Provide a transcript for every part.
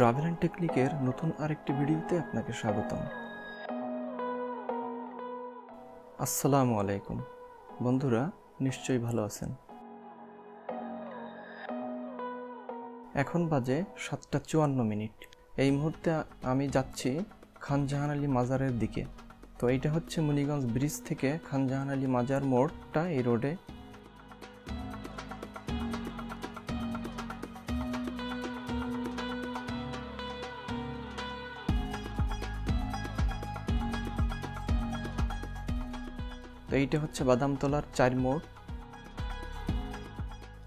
Travel and টেকনিকের নতুন আরেকটি ভিডিওতে আপনাকে স্বাগতম। আসসালামু আলাইকুম বন্ধুরা, নিশ্চয়ই ভালো আছেন। এখন বাজে 7:54। এই মুহূর্তে আমি যাচ্ছি খান জাহান আলী মাজারের দিকে। তো এইটা হচ্ছে মুনিগঞ্জ ব্রিজ থেকে খান জাহান আলী মাজার মোড়টা এই রোডে। তো এইটা হচ্ছে বাদামতলার 4 মোড়।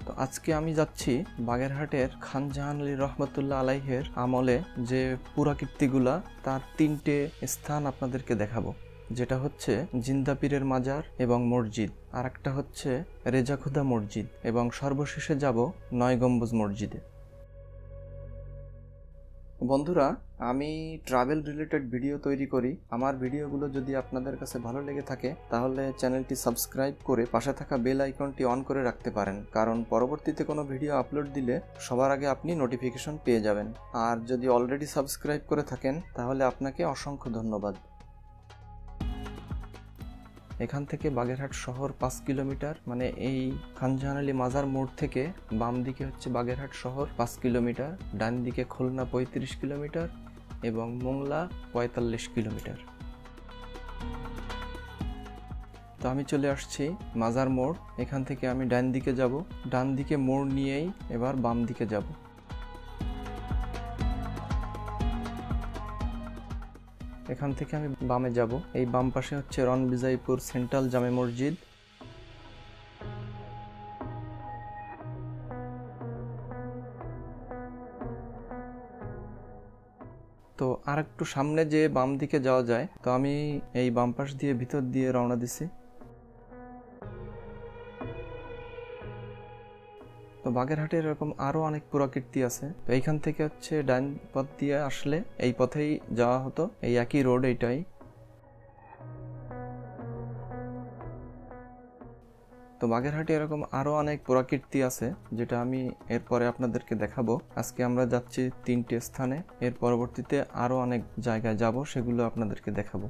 তো আজকে আমি যাচ্ছি বাগেরহাটের খান জাহান আলী রহমতুল্লাহ আলাইহের আমলে যে পুরাকীর্তিগুলা, তার 3টে স্থান আপনাদেরকে দেখাবো। যেটা হচ্ছে জিন্দা পীরের মাজার এবং মসজিদ, আর একটা হচ্ছে রেজাখুদা মসজিদ, এবং সর্বশেষে যাব 9 গম্বুজ মসজিদে। বন্ধুরা, আমি ট্রাভেল রিলেটেড ভিডিও তৈরি করি। আমার ভিডিওগুলো যদি আপনাদের কাছে ভালো লেগে থাকে তাহলে চ্যানেলটি সাবস্ক্রাইব করে পাশে থাকা বেল আইকনটি অন করে রাখতে পারেন, কারণ পরবর্তীতে কোনো ভিডিও আপলোড দিলে সবার আগে আপনি নোটিফিকেশন পেয়ে যাবেন। আর যদি অলরেডি সাবস্ক্রাইব করে থাকেন তাহলে আপনাকে অসংখ্য ধন্যবাদ। এখান থেকে বাগেরহাট শহর 5 কিলোমিটার, মানে এই খান জাহান আলী মাজার মোড় থেকে বাম দিকে হচ্ছে বাগেরহাট শহর 5 কিলোমিটার, ডান দিকে খুলনা 35 কিলোমিটার এবং মোংলা 45 কিলোমিটার। তো আমি চলে আসছি মাজার মোড়। এখান থেকে আমি ডান দিকে যাব, ডান দিকে মোড় নিয়েই এবার বাম দিকে যাব। এখান থেকে আমি বামে যাব। এই বাম পাশে হচ্ছে রণবিজয়পুর সেন্ট্রাল জামে মসজিদ। তো আর একটু সামনে যে বাম দিকে যাওয়া যায়, তো আমি এই বাম পাশ দিয়ে ভিতর দিয়ে রওনা দিছি। তো বাগেরহাটে এরকম আরো অনেক পুরাকীর্তি আছে। তো এইখান থেকে হচ্ছে ডান পথ দিয়ে আসলে এই পথেই যাওয়া হতো, এই একই রোড এইটাই। তো বাগেরহাটে এরকম আরো অনেক পুরাকীর্তি আছে, যেটা আমি এরপরে আপনাদেরকে দেখাবো। আজকে আমরা যাচ্ছি 3টে স্থানে, এর পরবর্তীতে আরো অনেক জায়গায় যাব, সেগুলো আপনাদেরকে দেখাবো।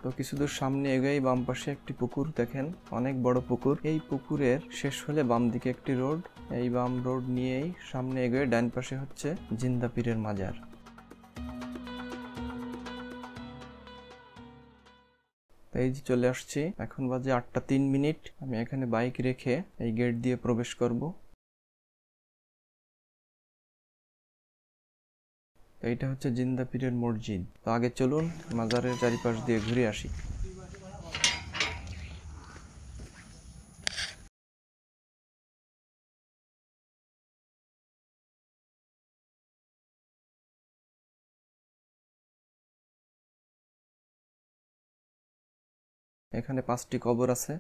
তো কিছু দূর সামনে এগোই বাম পাশে একটি পুকুর দেখেন, অনেক বড় পুকুর। এই পুকুরের শেষ হলে বাম দিকে একটি রোড, এই বাম রোড নিয়েই সামনে এগোয় ডান পাশে হচ্ছে জিন্দা পীরের মাজার। এই যে চলে আসছি, এখন বাজে 8:03। আমি এখানে বাইক রেখে এই গেট দিয়ে প্রবেশ করব। এইটা হচ্ছে জিন্দা পীরের মসজিদ। তো আগে চলুন মাজারের চারিপাশ দিয়ে ঘুরে আসি। এখানে 5টি কবর আছে।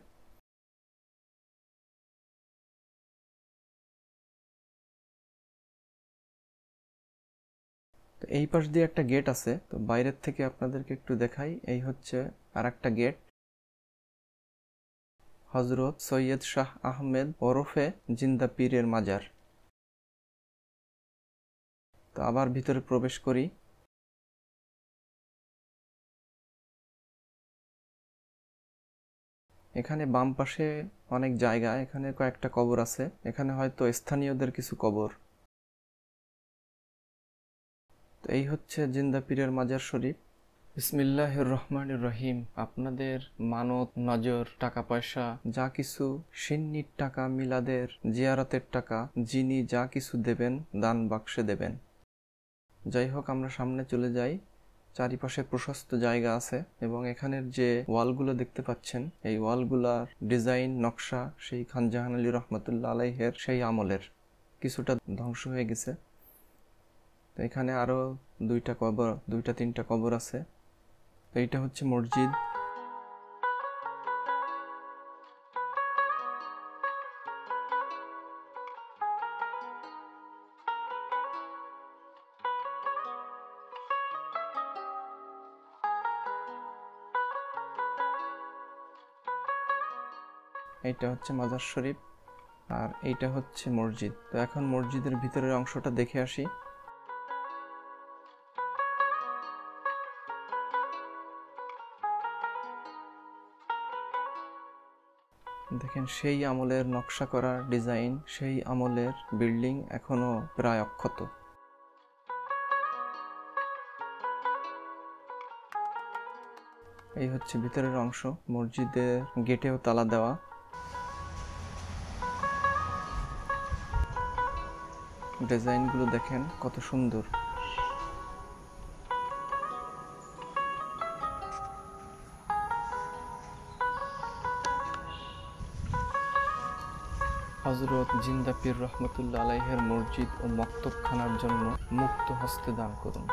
তো এই পাশ দিয়ে একটা গেট আছে, তো বাইরের থেকে আপনাদেরকে একটু দেখাই। এই হচ্ছে আর একটা গেট, হযরত সৈয়দ শাহ আহমেদ ওরফে জিন্দা পীরের মাজার। তো আবার ভিতরে প্রবেশ করি। এখানে বাম পাশে অনেক জায়গা, এখানে কয়েকটা কবর আছে, এখানে হয়তো স্থানীয়দের কিছু কবর। তো এই হচ্ছে জিন্দা পীরের মাজার শরীফ। বিসমিল্লাহির রহমানির রহিম। আপনাদের মানত, নজর, টাকা পয়সা যা কিছু, সিন্নির টাকা, মিলাদের, জিয়ারতের টাকা, যিনি যা কিছু দেবেন দান বাক্সে দেবেন। যাই হোক, আমরা সামনে চলে যাই। চারিপাশে প্রশস্ত জায়গা আছে এবং এখানের যে ওয়ালগুলো দেখতে পাচ্ছেন, এই ওয়ালগুলার ডিজাইন নকশা সেই খান জাহান আলী রহমতুল্লাহ আলাইহের সেই আমলের। কিছুটা ধ্বংস হয়ে গেছে। তো এখানে আরো 2-3টা কবর আছে। তো এইটা হচ্ছে মসজিদ। এইটা হচ্ছে মাজার শরীফ, আর এইটা হচ্ছে মসজিদ। তো এখন মসজিদের ভিতরের অংশটা দেখে আসি। দেখেন, সেই আমলের নকশা করা ডিজাইন, সেই আমলের বিল্ডিং এখনো প্রায় অক্ষত। এই হচ্ছে ভিতরের অংশ। মসজিদের গেটেও তালা দেওয়া। ডিজাইনগুলো দেখেন কত সুন্দর। হযরত জিন্দা পীর রহমতুল্লাহ আলাইহের মসজিদ ও মক্তবখানার জন্য মুক্ত হস্তে দান করুন।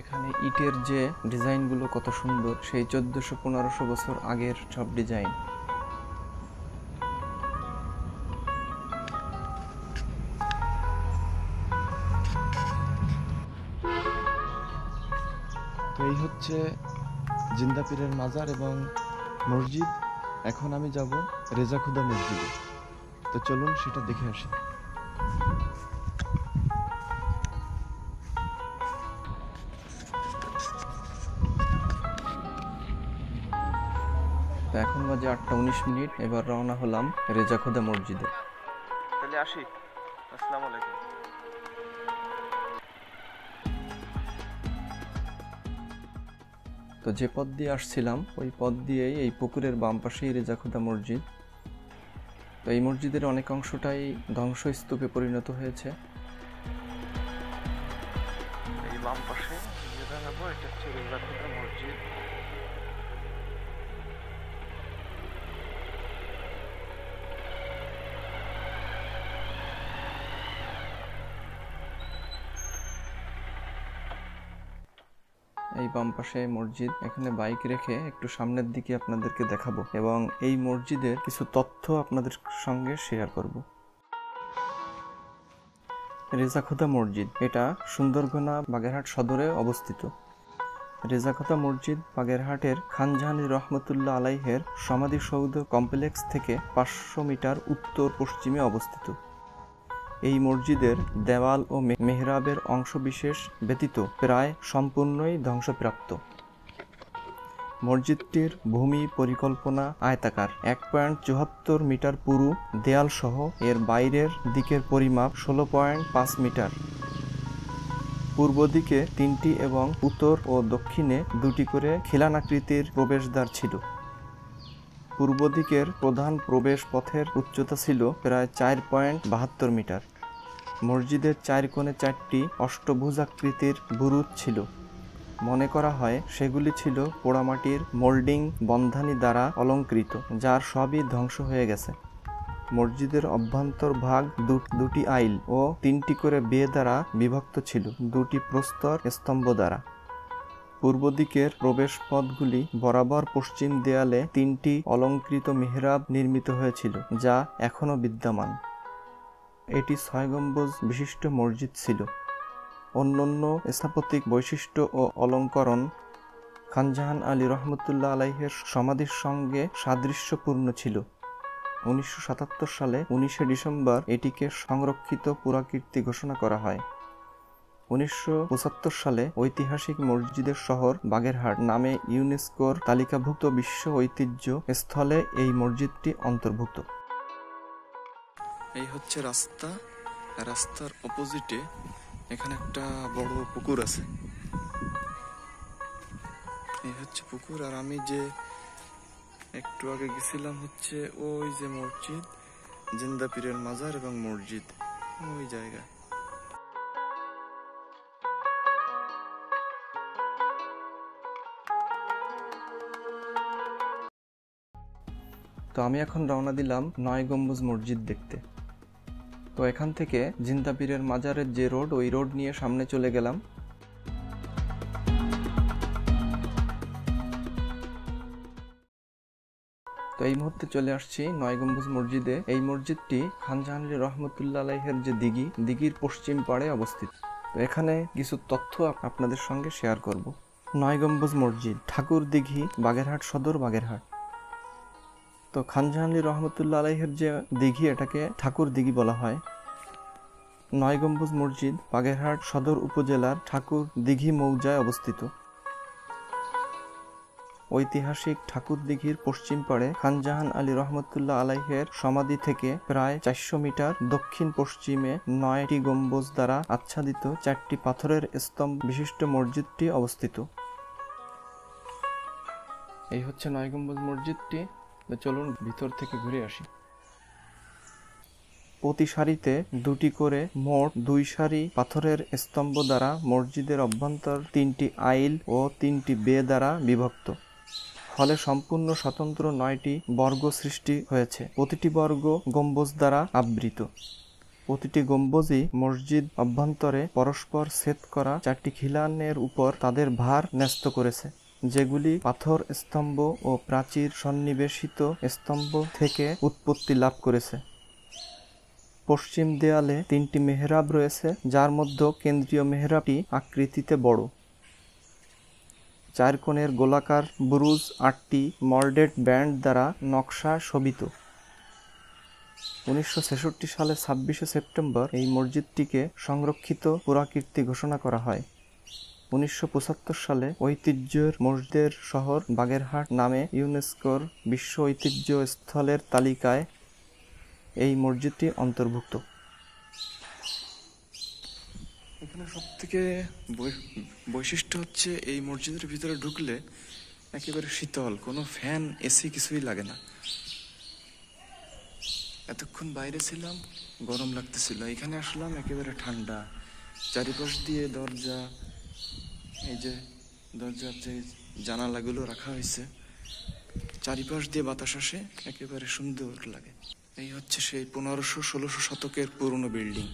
এখানে ইটের যে ডিজাইনগুলো কত সুন্দর, সেই 1400-1500 বছর আগের সব ডিজাইন। তো এই হচ্ছে জিন্দা পীরের মাজার এবং মসজিদ। এখন আমি যাব রেজা খুদা মসজিদে। তো চলুন সেটা দেখে আসি। তো এখন বাজে 8:19। এবার রওনা হলাম রেজা খুদা মসজিদে। তাহলে আসি। আসসালামু আলাইকুম। তো যে পথ দিয়ে আসছিলাম ওই পথ দিয়েই এই পুকুরের বাম পাশেই রেজা খুদা মসজিদ। তো এই মসজিদের অনেক অংশটাই ধ্বংসস্তূপে পরিণত হয়েছে। এই বাম পাশে যেটা যাবো এটা হচ্ছে রেজা খুদা মসজিদ। এই বাম পাশে মসজিদ। এখানে বাইক রেখে একটু সামনের দিকে আপনাদেরকে দেখাবো এবং এই মসজিদের কিছু তথ্য আপনাদের সঙ্গে শেয়ার করব। রেজা খুদা মসজিদ এটা সুন্দরগনা বাগেরহাট সদরে অবস্থিত। রেজা খুদা মসজিদ বাগেরহাটের খান জাহান আলী রহমতুল্লাহ আলাইহের সমাধিসৌধ কমপ্লেক্স থেকে 500 মিটার উত্তর পশ্চিমে অবস্থিত। এই মসজিদের দেওয়াল ও মেহরাবের অংশবিশেষ ব্যতীত প্রায় সম্পূর্ণই ধ্বংসপ্রাপ্ত। মসজিদটির ভূমি পরিকল্পনা আয়তাকার। 1.74 মিটার পুরু দেয়াল সহ এর বাইরের দিকের পরিমাপ 16.5 মিটার। পূর্ব দিকে 3টি এবং উত্তর ও দক্ষিণে 2টি করে খিলানাকৃতির প্রবেশদ্বার ছিল। পূর্ব দিকের প্রধান প্রবেশ পথের উচ্চতা ছিল প্রায় 4.72 মিটার। মসজিদের 4 কোণে 4টি অষ্টভুজাকৃতির বুরুজ ছিল। মনে করা হয় সেগুলি ছিল পোড়ামাটির মোল্ডিং বন্ধানী দ্বারা অলঙ্কৃত, যার সবই ধ্বংস হয়ে গেছে। মসজিদের অভ্যন্তর ভাগ 2টি আইল ও 3টি করে বে দ্বারা বিভক্ত ছিল, 2টি প্রস্তর স্তম্ভ দ্বারা। পূর্ব দিকের প্রবেশ পথগুলি বরাবর পশ্চিম দেয়ালে 3টি অলঙ্কৃত মিহরাব নির্মিত হয়েছিল, যা এখনও বিদ্যমান। এটি 6 গম্বুজ বিশিষ্ট মসজিদ ছিল। অন্যান্য স্থাপত্যিক বৈশিষ্ট্য ও অলঙ্করণ খান জাহান আলী রহমতুল্লাহ আলাইহের সমাধির সঙ্গে সাদৃশ্যপূর্ণ ছিল। 1977 সালে 19 ডিসেম্বর এটিকে সংরক্ষিত পুরাকীর্তি ঘোষণা করা হয়। 1975 সালে ঐতিহাসিক মসজিদের শহর বাগেরহাট নামে ইউনেস্কোর তালিকাভুক্ত বিশ্ব ঐতিহ্য স্থলে এই মসজিদটি অন্তর্ভুক্ত। এই হচ্ছে রাস্তা। রাস্তার অপোজিটে এখানে একটা বড় পুকুর আছে। এই হচ্ছে পুকুর। আর আমি যে একটু আগে গেছিলাম হচ্ছে ওই যে মসজিদ, জিন্দা পীরের মাজার এবং মসজিদ, ওই জায়গায়। তো আমি এখন রওনা দিলাম 9 গম্বুজ মসজিদ দেখতে। তো এখান থেকে জিন্দা পীরের মাজারের যে রোড, ওই রোড নিয়ে সামনে চলে গেলাম। তো এই মুহূর্তে চলে আসছি 9 গম্বুজ মসজিদে। এই মসজিদটি খান জাহান আলী রহমতুল্লাহ আলাইহের যে দিঘির পশ্চিম পাড়ে অবস্থিত। তো এখানে কিছু তথ্য আপনাদের সঙ্গে শেয়ার করব। 9 গম্বুজ মসজিদ, ঠাকুর দিঘি, বাগেরহাট সদর, বাগেরহাট। তো খানজাহান আলী রহমতুল্লাহ আলাইহের যে দিঘি, এটাকে ঠাকুর দিঘি বলা হয়। 9 গম্বুজ মসজিদ বাগেরহাট সদর উপজেলার ঠাকুর দিঘি মৌজায় অবস্থিত। ঐতিহাসিক ঠাকুর দিঘির পশ্চিম পাড়ে খানজাহান আলী রহমতুল্লাহ আলাইহের সমাধি থেকে প্রায় 400 মিটার দক্ষিণ পশ্চিমে 9টি গম্বুজ দ্বারা আচ্ছাদিত 4টি পাথরের স্তম্ভ বিশিষ্ট মসজিদটি অবস্থিত। এই হচ্ছে 9 গম্বুজ মসজিদটি। চলুন ভিতর থেকে ঘুরে আসি। প্রতি সারিতে 2টি করে মোট 2 সারি পাথরের স্তম্ভ দ্বারা মসজিদের অভ্যন্তর 3টি আইল ও 3টি বে দ্বারা বিভক্ত। ফলে সম্পূর্ণ স্বতন্ত্র 9টি বর্গ সৃষ্টি হয়েছে, প্রতিটি বর্গ গম্বুজ দ্বারা আবৃত। প্রতিটি গম্বুজই মসজিদ অভ্যন্তরে পরস্পর ছেদ করা 4টি খিলানের উপর তাদের ভার ন্যস্ত করেছে, যেগুলি পাথর স্তম্ভ ও প্রাচীর সন্নিবেশিত স্তম্ভ থেকে উৎপত্তি লাভ করেছে। পশ্চিম দেয়ালে 3টি মেহরাব রয়েছে, যার মধ্যে কেন্দ্রীয় মেহরাবটি আকৃতিতে বড়। 4 কোণের গোলাকার বুরুজ 8টি মল্ডেড ব্যান্ড দ্বারা নকশা শোভিত। 1966 সালে 26শে সেপ্টেম্বর এই মসজিদটিকে সংরক্ষিত পুরাকীর্তি ঘোষণা করা হয়। 1975 সালে ঐতিহ্যের মসজিদের শহর বাগেরহাট নামে ইউনেস্কোর বিশ্ব ঐতিহ্য স্থলের তালিকায় এই মসজিদটি অন্তর্ভুক্ত। এখানে সব থেকে বৈশিষ্ট্য হচ্ছে এই মসজিদের ভিতরে ঢুকলে একেবারে শীতল, কোনো ফ্যান এসি কিছুই লাগে না। এতক্ষণ বাইরে ছিলাম, গরম লাগতেছিল, এখানে আসলাম একেবারে ঠান্ডা। চারিপাশ দিয়ে দরজা, এই যে দরজার যে জানালাগুলো রাখা হয়েছে, চারিপাশ দিয়ে বাতাস আসে, একেবারে সুন্দর লাগে। এই হচ্ছে সেই 1500-1600 শতকের পুরনো বিল্ডিং।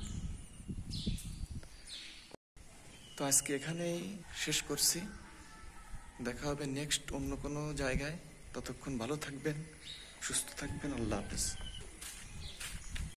তো আজকে এখানেই শেষ করছি, দেখা হবে নেক্সট অন্য কোনো জায়গায়। ততক্ষণ ভালো থাকবেন, সুস্থ থাকবেন। আল্লাহ হাফেজ।